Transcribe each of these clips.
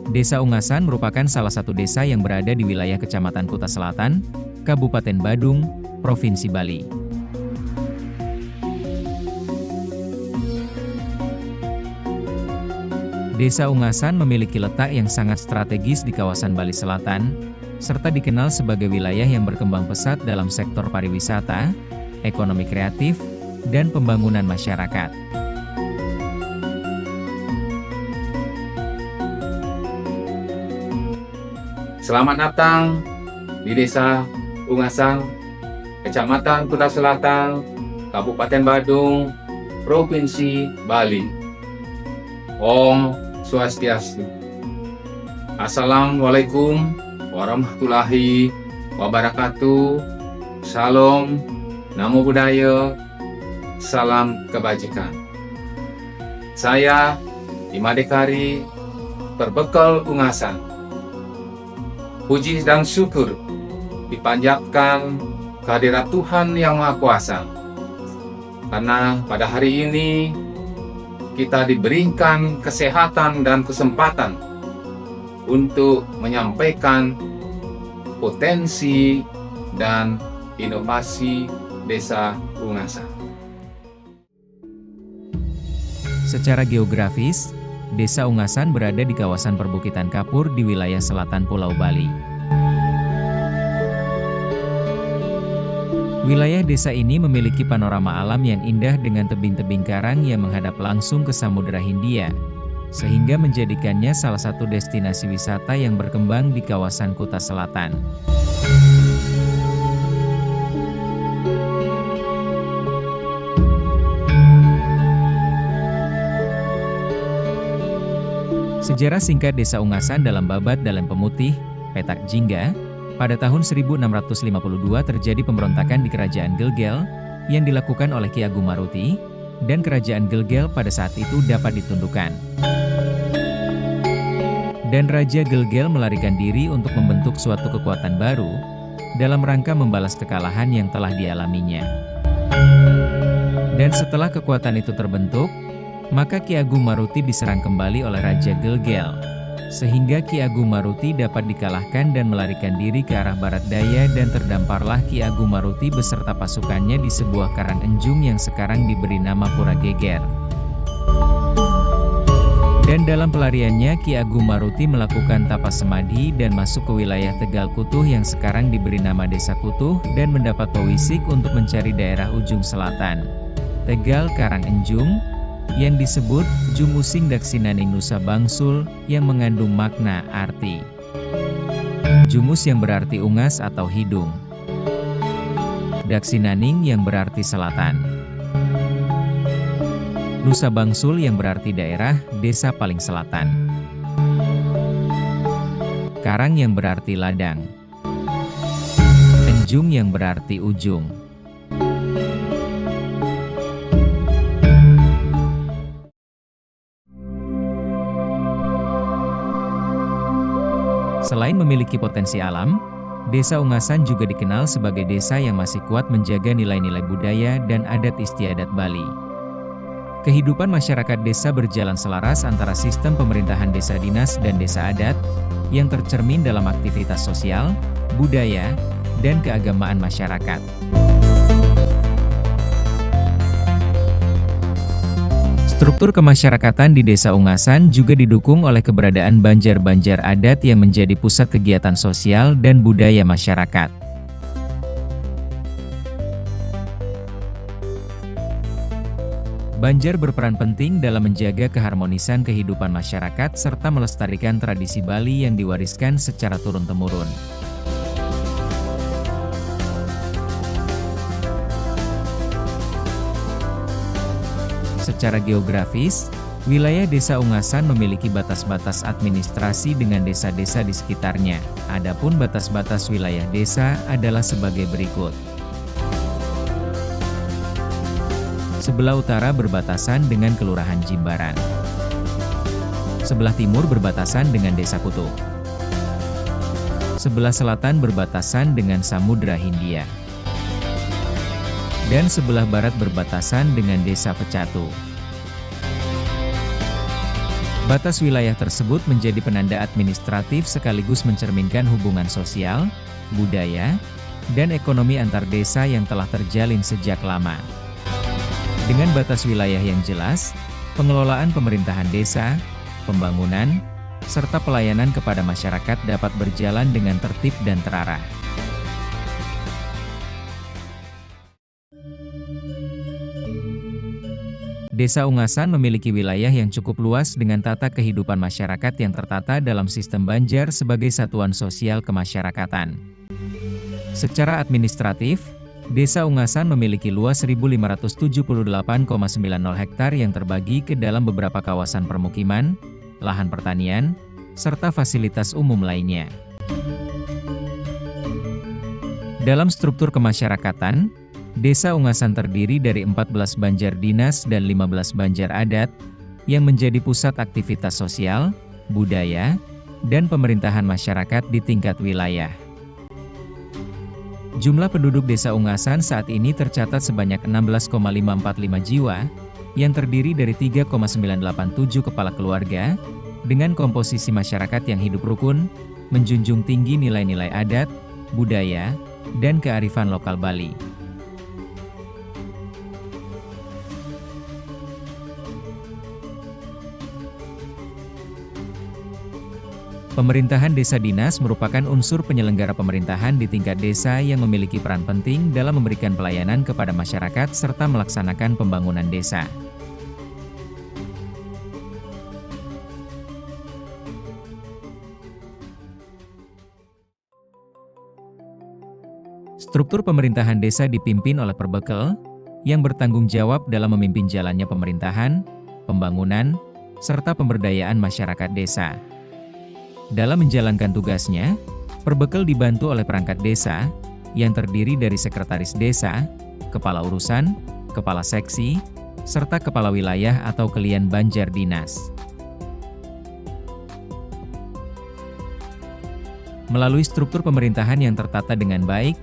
Desa Ungasan merupakan salah satu desa yang berada di wilayah Kecamatan Kuta Selatan, Kabupaten Badung, Provinsi Bali. Desa Ungasan memiliki letak yang sangat strategis di kawasan Bali Selatan, serta dikenal sebagai wilayah yang berkembang pesat dalam sektor pariwisata, ekonomi kreatif, dan pembangunan masyarakat. Selamat datang di Desa Ungasan, Kecamatan Kuta Selatan, Kabupaten Badung, Provinsi Bali. Om Swastiastu. Assalamualaikum warahmatullahi wabarakatuh. Salam, namo buddhaya, salam kebajikan. Saya Imadekari, berbekal Ungasan. Puji dan syukur dipanjatkan kehadirat Tuhan Yang Maha Kuasa. Karena pada hari ini kita diberikan kesehatan dan kesempatan untuk menyampaikan potensi dan inovasi Desa Ungasan. Secara geografis, Desa Ungasan berada di kawasan perbukitan kapur di wilayah selatan Pulau Bali. Wilayah desa ini memiliki panorama alam yang indah dengan tebing-tebing karang yang menghadap langsung ke Samudra Hindia, sehingga menjadikannya salah satu destinasi wisata yang berkembang di kawasan Kuta Selatan. Sejarah singkat Desa Ungasan dalam babat Dalam Pemutih, Petak Jingga, pada tahun 1652 terjadi pemberontakan di Kerajaan Gelgel yang dilakukan oleh Ki Agung Maruti, dan Kerajaan Gelgel pada saat itu dapat ditundukkan. Dan Raja Gelgel melarikan diri untuk membentuk suatu kekuatan baru, dalam rangka membalas kekalahan yang telah dialaminya. Dan setelah kekuatan itu terbentuk, maka Ki Agung Maruti diserang kembali oleh Raja Gelgel, sehingga Ki Agung Maruti dapat dikalahkan dan melarikan diri ke arah barat daya, dan terdamparlah Ki Agung Maruti beserta pasukannya di sebuah karang enjung yang sekarang diberi nama Pura Geger. Dan dalam pelariannya Ki Agung Maruti melakukan tapas samadhi dan masuk ke wilayah Tegal Kutuh yang sekarang diberi nama Desa Kutuh, dan mendapat pewisik untuk mencari daerah ujung selatan Tegal Karangenjung yang disebut Jumusing Daksinaning Nusa Bangsul, yang mengandung makna arti Jumus yang berarti ungas atau hidung, Daksinaning yang berarti selatan, Nusa Bangsul yang berarti daerah, desa paling selatan, Karang yang berarti ladang, Enjung yang berarti ujung. Selain memiliki potensi alam, Desa Ungasan juga dikenal sebagai desa yang masih kuat menjaga nilai-nilai budaya dan adat istiadat Bali. Kehidupan masyarakat desa berjalan selaras antara sistem pemerintahan desa dinas dan desa adat, yang tercermin dalam aktivitas sosial, budaya, dan keagamaan masyarakat. Struktur kemasyarakatan di Desa Ungasan juga didukung oleh keberadaan banjar-banjar adat yang menjadi pusat kegiatan sosial dan budaya masyarakat. Banjar berperan penting dalam menjaga keharmonisan kehidupan masyarakat serta melestarikan tradisi Bali yang diwariskan secara turun-temurun. Secara geografis, wilayah Desa Ungasan memiliki batas-batas administrasi dengan desa-desa di sekitarnya. Adapun batas-batas wilayah desa adalah sebagai berikut. Sebelah utara berbatasan dengan Kelurahan Jimbaran. Sebelah timur berbatasan dengan Desa Kutuh. Sebelah selatan berbatasan dengan Samudra Hindia. Dan sebelah barat berbatasan dengan Desa Pecatu. Batas wilayah tersebut menjadi penanda administratif sekaligus mencerminkan hubungan sosial, budaya, dan ekonomi antar desa yang telah terjalin sejak lama. Dengan batas wilayah yang jelas, pengelolaan pemerintahan desa, pembangunan, serta pelayanan kepada masyarakat dapat berjalan dengan tertib dan terarah. Desa Ungasan memiliki wilayah yang cukup luas dengan tata kehidupan masyarakat yang tertata dalam sistem Banjar sebagai satuan sosial kemasyarakatan. Secara administratif, Desa Ungasan memiliki luas 1.578,90 hektar yang terbagi ke dalam beberapa kawasan permukiman, lahan pertanian, serta fasilitas umum lainnya. Dalam struktur kemasyarakatan, Desa Ungasan terdiri dari 14 banjar dinas dan 15 banjar adat, yang menjadi pusat aktivitas sosial, budaya, dan pemerintahan masyarakat di tingkat wilayah. Jumlah penduduk Desa Ungasan saat ini tercatat sebanyak 16,545 jiwa, yang terdiri dari 3,987 kepala keluarga, dengan komposisi masyarakat yang hidup rukun, menjunjung tinggi nilai-nilai adat, budaya, dan kearifan lokal Bali. Pemerintahan desa dinas merupakan unsur penyelenggara pemerintahan di tingkat desa yang memiliki peran penting dalam memberikan pelayanan kepada masyarakat serta melaksanakan pembangunan desa. Struktur pemerintahan desa dipimpin oleh Perbekel, yang bertanggung jawab dalam memimpin jalannya pemerintahan, pembangunan, serta pemberdayaan masyarakat desa. Dalam menjalankan tugasnya, Perbekel dibantu oleh perangkat desa, yang terdiri dari sekretaris desa, kepala urusan, kepala seksi, serta kepala wilayah atau kelian banjar dinas. Melalui struktur pemerintahan yang tertata dengan baik,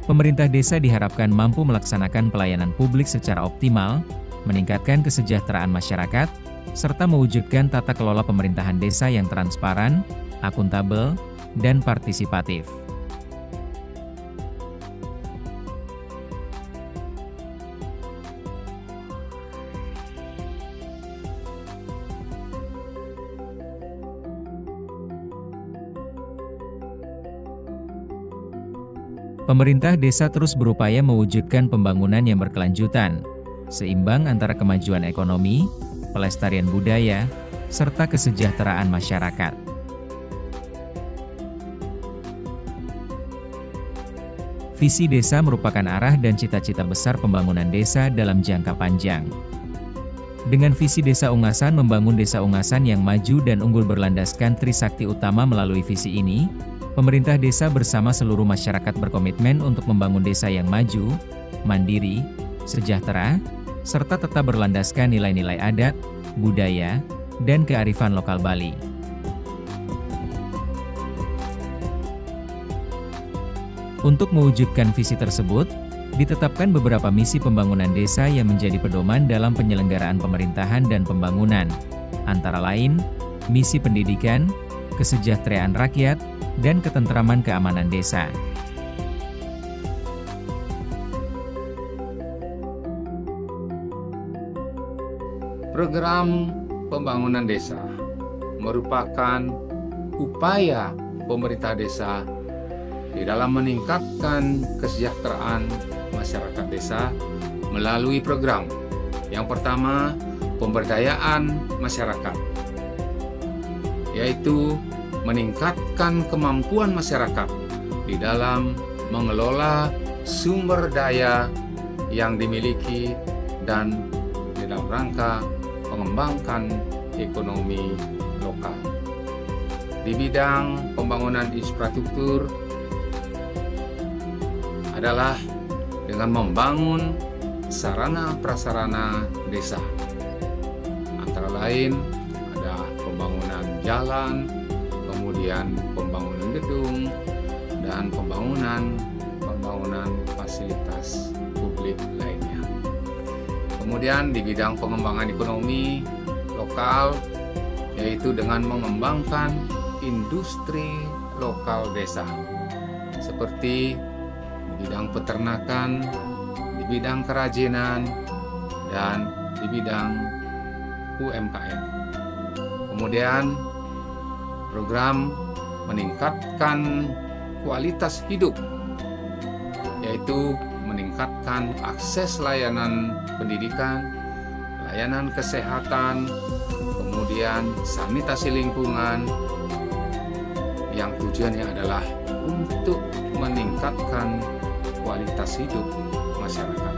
pemerintah desa diharapkan mampu melaksanakan pelayanan publik secara optimal, meningkatkan kesejahteraan masyarakat, serta mewujudkan tata kelola pemerintahan desa yang transparan, akuntabel, dan partisipatif. Pemerintah desa terus berupaya mewujudkan pembangunan yang berkelanjutan, seimbang antara kemajuan ekonomi, pelestarian budaya, serta kesejahteraan masyarakat. Visi desa merupakan arah dan cita-cita besar pembangunan desa dalam jangka panjang. Dengan visi Desa Ungasan membangun Desa Ungasan yang maju dan unggul berlandaskan Trisakti Utama melalui visi ini, pemerintah desa bersama seluruh masyarakat berkomitmen untuk membangun desa yang maju, mandiri, sejahtera, serta tetap berlandaskan nilai-nilai adat, budaya, dan kearifan lokal Bali. Untuk mewujudkan visi tersebut, ditetapkan beberapa misi pembangunan desa yang menjadi pedoman dalam penyelenggaraan pemerintahan dan pembangunan, antara lain, misi pendidikan, kesejahteraan rakyat, dan ketentraman keamanan desa. Program pembangunan desa merupakan upaya pemerintah desa di dalam meningkatkan kesejahteraan masyarakat desa melalui program. Yang pertama, pemberdayaan masyarakat, yaitu meningkatkan kemampuan masyarakat di dalam mengelola sumber daya yang dimiliki dan di dalam rangka mengembangkan ekonomi lokal. Di bidang pembangunan infrastruktur adalah dengan membangun sarana prasarana desa. Antara lain ada pembangunan jalan, kemudian pembangunan gedung, dan pembangunan fasilitas publik lainnya. Kemudian di bidang pengembangan ekonomi lokal yaitu dengan mengembangkan industri lokal desa, seperti di bidang peternakan, di bidang kerajinan, dan di bidang UMKM. Kemudian program meningkatkan kualitas hidup, yaitu meningkatkan akses layanan pendidikan, layanan kesehatan, kemudian sanitasi lingkungan, yang tujuannya adalah untuk meningkatkan kualitas hidup masyarakat.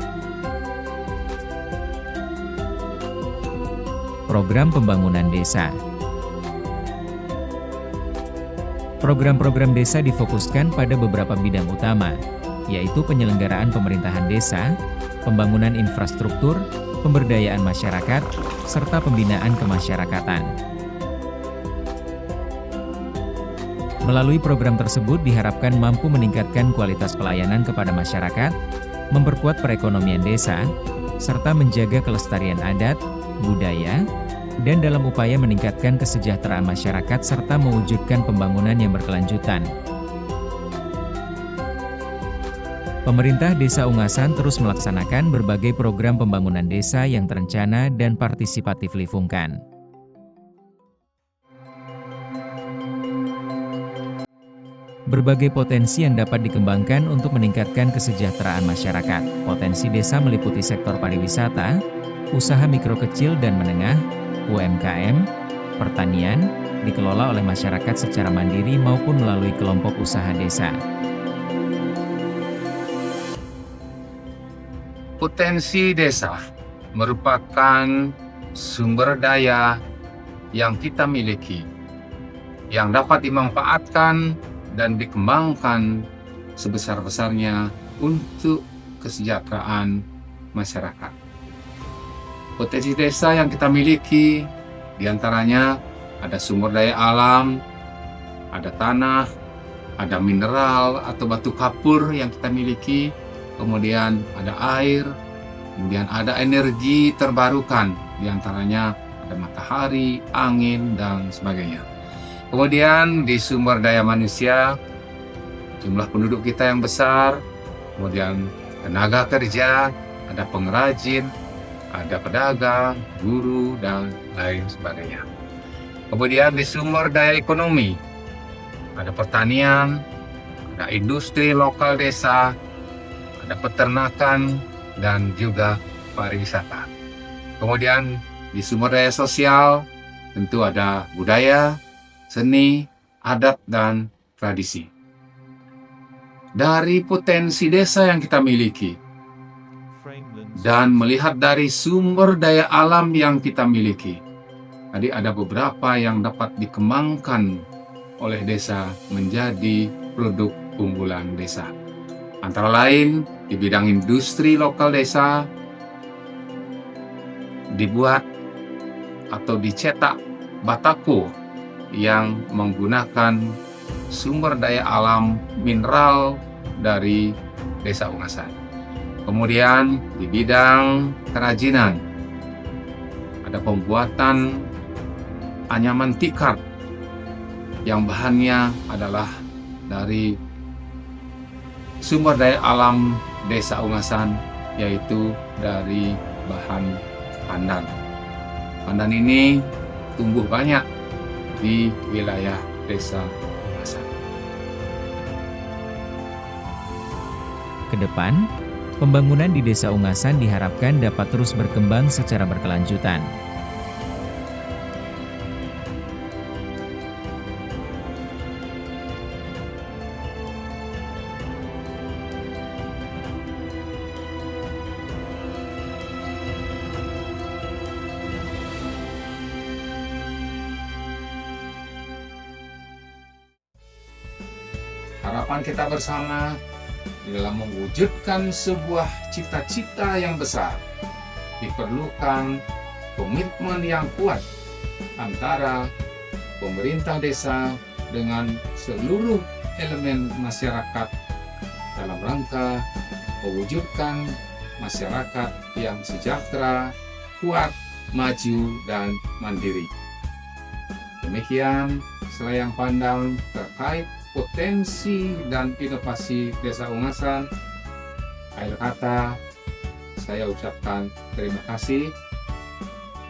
Program pembangunan desa. Program-program desa difokuskan pada beberapa bidang utama, yaitu penyelenggaraan pemerintahan desa, pembangunan infrastruktur, pemberdayaan masyarakat, serta pembinaan kemasyarakatan. Melalui program tersebut diharapkan mampu meningkatkan kualitas pelayanan kepada masyarakat, memperkuat perekonomian desa, serta menjaga kelestarian adat, budaya, dan dalam upaya meningkatkan kesejahteraan masyarakat serta mewujudkan pembangunan yang berkelanjutan. Pemerintah Desa Ungasan terus melaksanakan berbagai program pembangunan desa yang terencana dan partisipatif lingkungan. Berbagai potensi yang dapat dikembangkan untuk meningkatkan kesejahteraan masyarakat. Potensi desa meliputi sektor pariwisata, usaha mikro kecil dan menengah, UMKM, pertanian, dikelola oleh masyarakat secara mandiri maupun melalui kelompok usaha desa. Potensi desa merupakan sumber daya yang kita miliki, yang dapat dimanfaatkan dan dikembangkan sebesar-besarnya untuk kesejahteraan masyarakat. Potensi desa yang kita miliki diantaranya ada sumber daya alam, ada tanah, ada mineral atau batu kapur yang kita miliki, kemudian ada air, kemudian ada energi terbarukan, diantaranya ada matahari, angin, dan sebagainya. Kemudian di sumber daya manusia, jumlah penduduk kita yang besar, kemudian tenaga kerja, ada pengrajin, ada pedagang, guru, dan lain sebagainya. Kemudian di sumber daya ekonomi, ada pertanian, ada industri lokal desa, ada peternakan, dan juga pariwisata. Kemudian di sumber daya sosial, tentu ada budaya, seni, adat, dan tradisi. Dari potensi desa yang kita miliki, dan melihat dari sumber daya alam yang kita miliki, tadi ada beberapa yang dapat dikembangkan oleh desa menjadi produk unggulan desa. Antara lain, di bidang industri lokal desa, dibuat atau dicetak batako yang menggunakan sumber daya alam mineral dari Desa Ungasan. Kemudian di bidang kerajinan, ada pembuatan anyaman tikar yang bahannya adalah dari sumber daya alam Desa Ungasan, yaitu dari bahan pandan. Pandan ini tumbuh banyak di wilayah Desa Ungasan. Kedepan, pembangunan di Desa Ungasan diharapkan dapat terus berkembang secara berkelanjutan. Harapan kita bersama di dalam mewujudkan sebuah cita-cita yang besar, diperlukan komitmen yang kuat antara pemerintah desa dengan seluruh elemen masyarakat dalam rangka mewujudkan masyarakat yang sejahtera, kuat, maju, dan mandiri. Demikian selayang pandang terkait potensi dan inovasi Desa Ungasan. Akhir kata, saya ucapkan terima kasih.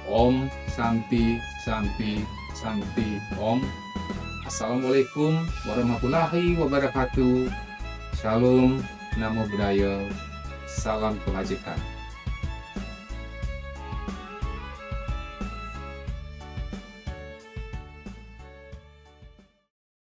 Om Santi Santi Santi Om. Assalamualaikum warahmatullahi wabarakatuh. Shalom, Namo Buddhaya, salam kebajikan.